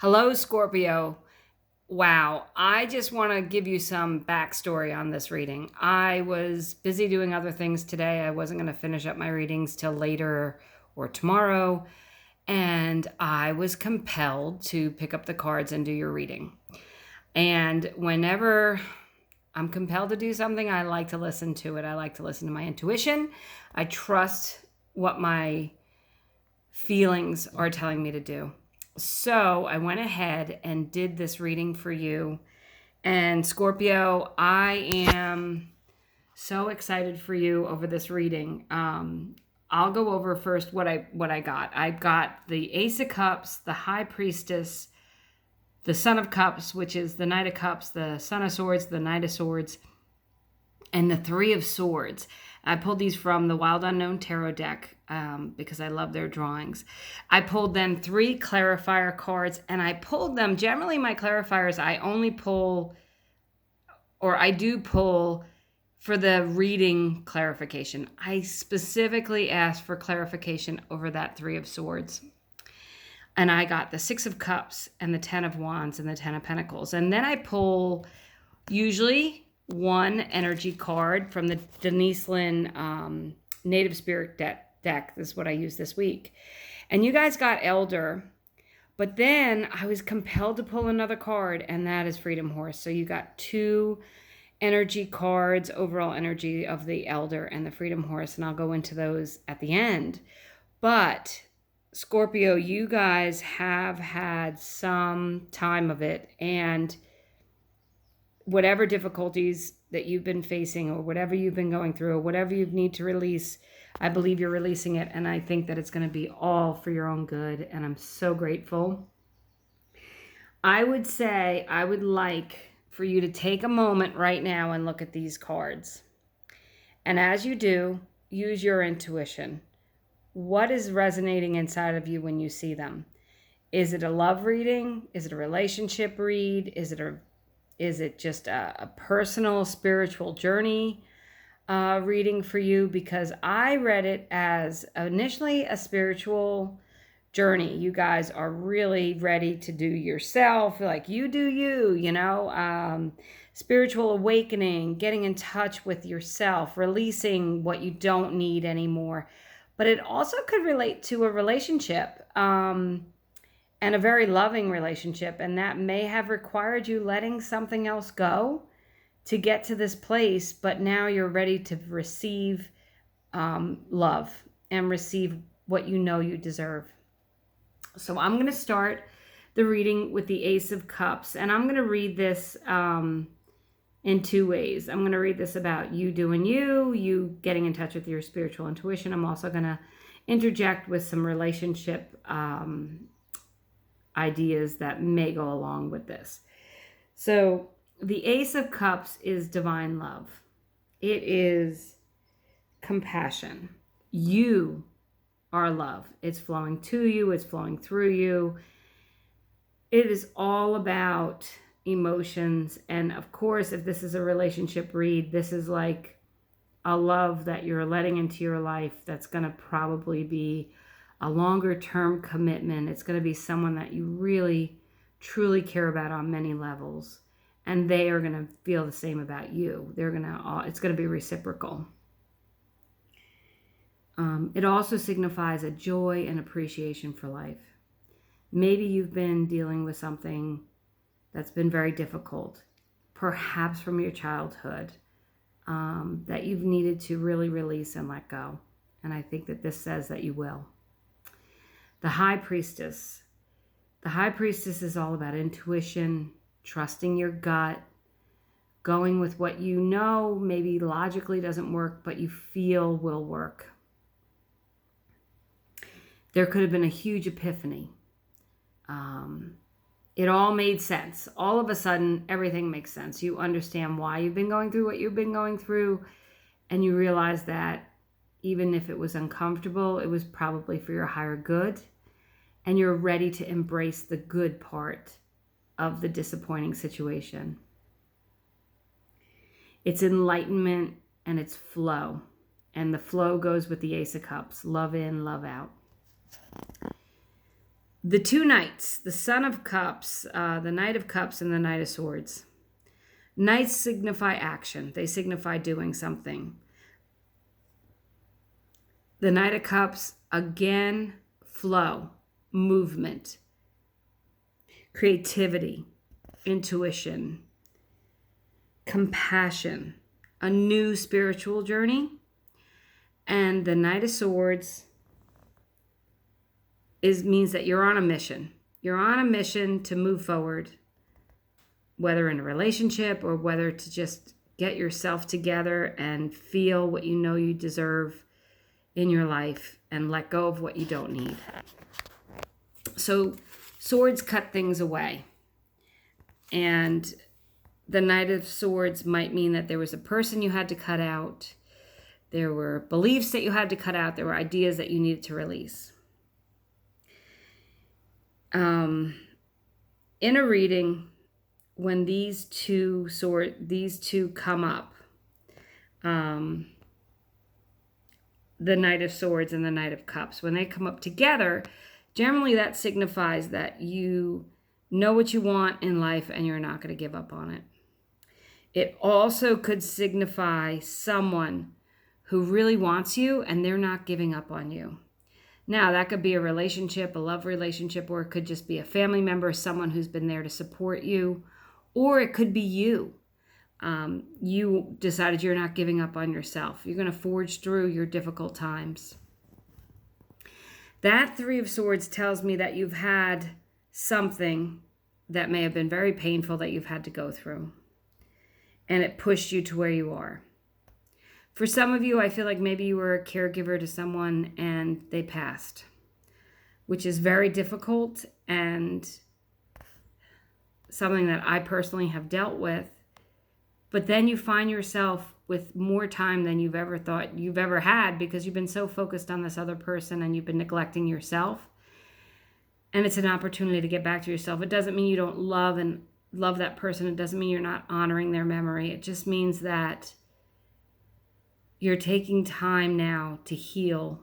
Hello, Scorpio. Wow, I just want to give you some backstory on this reading. I was busy doing other things today. I wasn't going to finish up my readings till later or tomorrow, and I was compelled to pick up the cards and do your reading. And whenever I'm compelled to do something, I like to listen to it. I like to listen to my intuition. I trust what my feelings are telling me to do. So I went ahead and did this reading for you. And Scorpio, I am so excited for you over this reading. I'll go over first what I got. I got the Ace of Cups, the High Priestess, the Son of Cups, which is the Knight of Cups, the Son of Swords, the Knight of Swords, and the Three of Swords. I pulled these from the Wild Unknown Tarot deck because I love their drawings. I pulled then 3 clarifier cards, and I pulled them. Generally, my clarifiers, I only pull, or I do pull for the reading clarification. I specifically asked for clarification over that 3 of Swords. And I got the 6 of Cups and the 10 of Wands and the 10 of Pentacles. And then I pull usually one energy card from the Denise Linn Native Spirit deck. This is what I used this week. And you guys got Elder, but then I was compelled to pull another card, and that is Freedom Horse. So you got 2 energy cards, overall energy of the Elder and the Freedom Horse, and I'll go into those at the end. But Scorpio, you guys have had some time of it, and whatever difficulties that you've been facing or whatever you've been going through or whatever you need to release, I believe you're releasing it, and I think that it's going to be all for your own good, and I'm so grateful. I would say I would like for you to take a moment right now and look at these cards. And as you do, use your intuition. What is resonating inside of you when you see them? Is it a love reading? Is it a relationship read? Is it just a personal spiritual journey reading for you? Because I read it as initially a spiritual journey. You guys are really ready to do yourself, like you do you, spiritual awakening, getting in touch with yourself, releasing what you don't need anymore. But it also could relate to a relationship. And a very loving relationship, and that may have required you letting something else go to get to this place, but now you're ready to receive love and receive what you know you deserve. So I'm going to start the reading with the Ace of Cups, and I'm going to read this in 2 ways. I'm going to read this about you doing you getting in touch with your spiritual intuition. I'm also going to interject with some relationship ideas that may go along with this. So the Ace of Cups is divine love. It is compassion. You are love. It's flowing to you. It's flowing through you. It is all about emotions. And of course, if this is a relationship read, this is like a love that you're letting into your life that's going to probably be a longer term commitment. It's going to be someone that you really, truly care about on many levels. And they are going to feel the same about you. It's going to be reciprocal. It also signifies a joy and appreciation for life. Maybe you've been dealing with something that's been very difficult, perhaps from your childhood, that you've needed to really release and let go. And I think that this says that you will. The High Priestess. The High Priestess is all about intuition, trusting your gut, going with what you know maybe logically doesn't work, but you feel will work. There could have been a huge epiphany. It all made sense. All of a sudden, everything makes sense. You understand why you've been going through what you've been going through, and you realize that even if it was uncomfortable, it was probably for your higher good. And you're ready to embrace the good part of the disappointing situation. It's enlightenment and it's flow. And the flow goes with the Ace of Cups. Love in, love out. The two knights, the Son of Cups, the Knight of Cups, and the Knight of Swords. Knights signify action. They signify doing something. The Knight of Cups, again, flow, movement, creativity, intuition, compassion, a new spiritual journey. And the Knight of Swords means that you're on a mission. You're on a mission to move forward, whether in a relationship or whether to just get yourself together and feel what you know you deserve in your life and let go of what you don't need. So swords cut things away. And the Knight of Swords might mean that there was a person you had to cut out. There were beliefs that you had to cut out. There were ideas that you needed to release. In a reading, when these two come up, the Knight of Swords and the Knight of Cups, when they come up together, generally that signifies that you know what you want in life and you're not going to give up on it. It also could signify someone who really wants you and they're not giving up on you. Now, that could be a relationship, a love relationship, or it could just be a family member, someone who's been there to support you, or it could be you. You decided you're not giving up on yourself. You're going to forge through your difficult times. That Three of Swords tells me that you've had something that may have been very painful that you've had to go through, and it pushed you to where you are. For some of you, I feel like maybe you were a caregiver to someone and they passed, which is very difficult and something that I personally have dealt with. But then you find yourself with more time than you've ever thought you've ever had because you've been so focused on this other person and you've been neglecting yourself. And it's an opportunity to get back to yourself. It doesn't mean you don't love that person. It doesn't mean you're not honoring their memory. It just means that you're taking time now to heal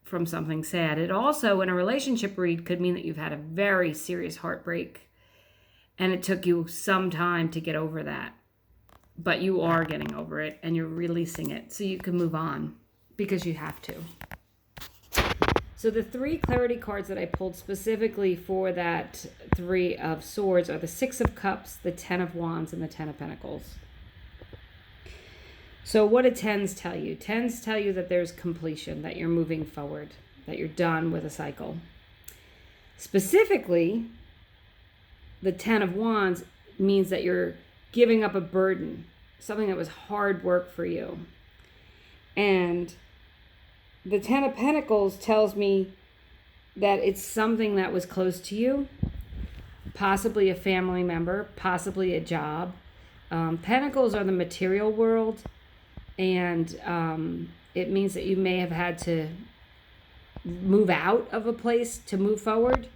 from something sad. It also, in a relationship read, could mean that you've had a very serious heartbreak and it took you some time to get over that. But you are getting over it and you're releasing it so you can move on because you have to. So the three clarity cards that I pulled specifically for that Three of Swords are the Six of Cups, the Ten of Wands, and the Ten of Pentacles. So what do tens tell you? Tens tell you that there's completion, that you're moving forward, that you're done with a cycle. Specifically, the Ten of Wands means that you're giving up a burden, something that was hard work for you. And the Ten of Pentacles tells me that it's something that was close to you, possibly a family member, possibly a job. Pentacles are the material world. And it means that you may have had to move out of a place to move forward.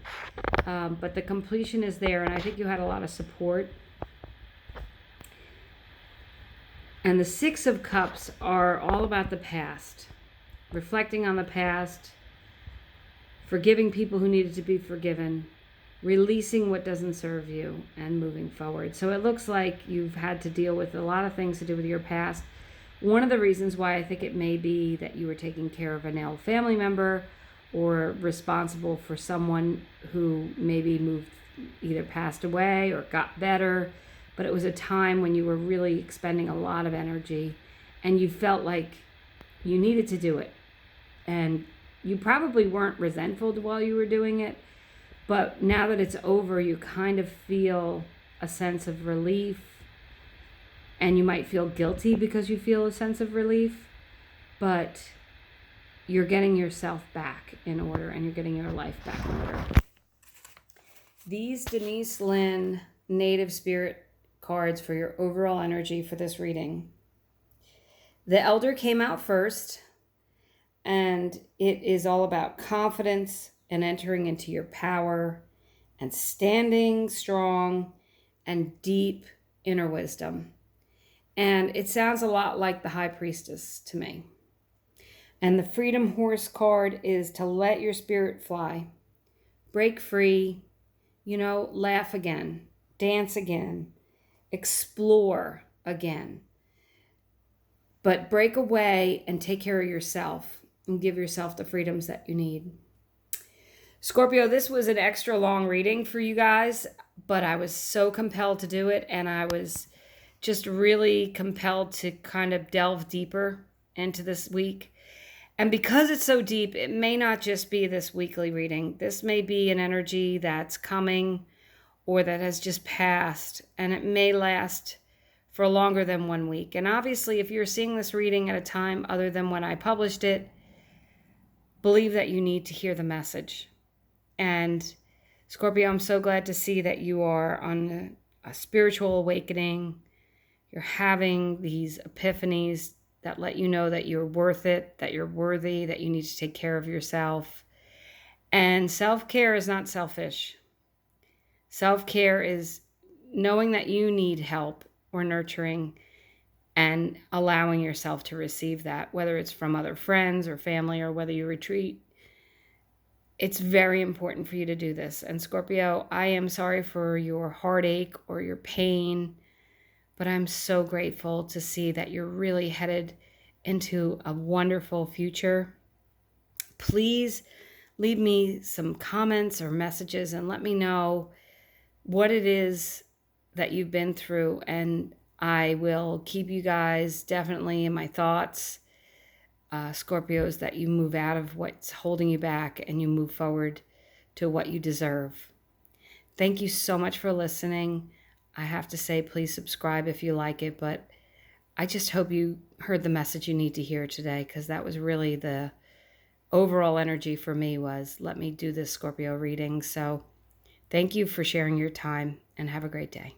But the completion is there, and I think you had a lot of support. And the Six of Cups are all about the past, reflecting on the past, forgiving people who needed to be forgiven, releasing what doesn't serve you, and moving forward. So it looks like you've had to deal with a lot of things to do with your past. One of the reasons why I think it may be that you were taking care of an ill family member or responsible for someone who maybe either passed away or got better, but it was a time when you were really expending a lot of energy and you felt like you needed to do it. And you probably weren't resentful while you were doing it, but now that it's over, you kind of feel a sense of relief. And you might feel guilty because you feel a sense of relief, but you're getting yourself back in order and you're getting your life back in order. These Denise Linn Native Spirit cards for your overall energy for this reading. The Elder came out first, and it is all about confidence and entering into your power and standing strong and deep inner wisdom. And it sounds a lot like the High Priestess to me. And the Freedom Horse card is to let your spirit fly. break free, laugh again, dance again, explore again. But break away and take care of yourself and give yourself the freedoms that you need. Scorpio, this was an extra long reading for you guys, but I was so compelled to do it, and I was just really compelled to kind of delve deeper into this week. And because it's so deep, it may not just be this weekly reading. This may be an energy that's coming or that has just passed, and it may last for longer than 1 week. And obviously, if you're seeing this reading at a time other than when I published it, believe that you need to hear the message. And Scorpio, I'm so glad to see that you are on a spiritual awakening. You're having these epiphanies that let you know that you're worth it, that you're worthy, that you need to take care of yourself. And self-care is not selfish. Self-care is knowing that you need help or nurturing and allowing yourself to receive that, whether it's from other friends or family or whether you retreat. It's very important for you to do this. And Scorpio, I am sorry for your heartache or your pain, but I'm so grateful to see that you're really headed into a wonderful future. Please leave me some comments or messages and let me know what it is that you've been through. And I will keep you guys definitely in my thoughts. Scorpios, that you move out of what's holding you back and you move forward to what you deserve. Thank you so much for listening. I have to say, please subscribe if you like it, but I just hope you heard the message you need to hear today, because that was really the overall energy for me, was let me do this Scorpio reading. So thank you for sharing your time and have a great day.